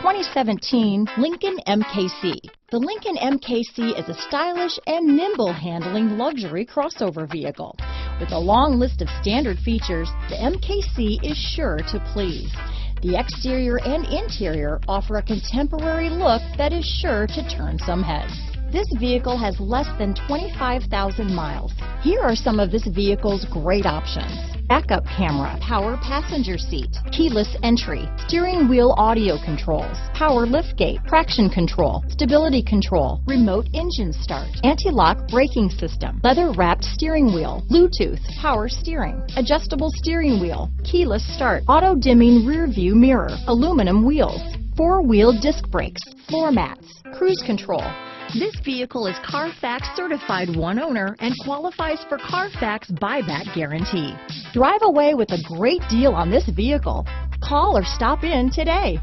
2017 Lincoln MKC. The Lincoln MKC is a stylish and nimble handling luxury crossover vehicle. With a long list of standard features, the MKC is sure to please. The exterior and interior offer a contemporary look that is sure to turn some heads. This vehicle has less than 25,000 miles. Here are some of this vehicle's great options: backup camera, power passenger seat, keyless entry, steering wheel audio controls, power liftgate, traction control, stability control, remote engine start, anti-lock braking system, leather-wrapped steering wheel, Bluetooth, power steering, adjustable steering wheel, keyless start, auto-dimming rear view mirror, aluminum wheels, four-wheel disc brakes, floor mats, cruise control. This vehicle is Carfax certified one owner and qualifies for Carfax buyback guarantee. Drive away with a great deal on this vehicle. Call or stop in today.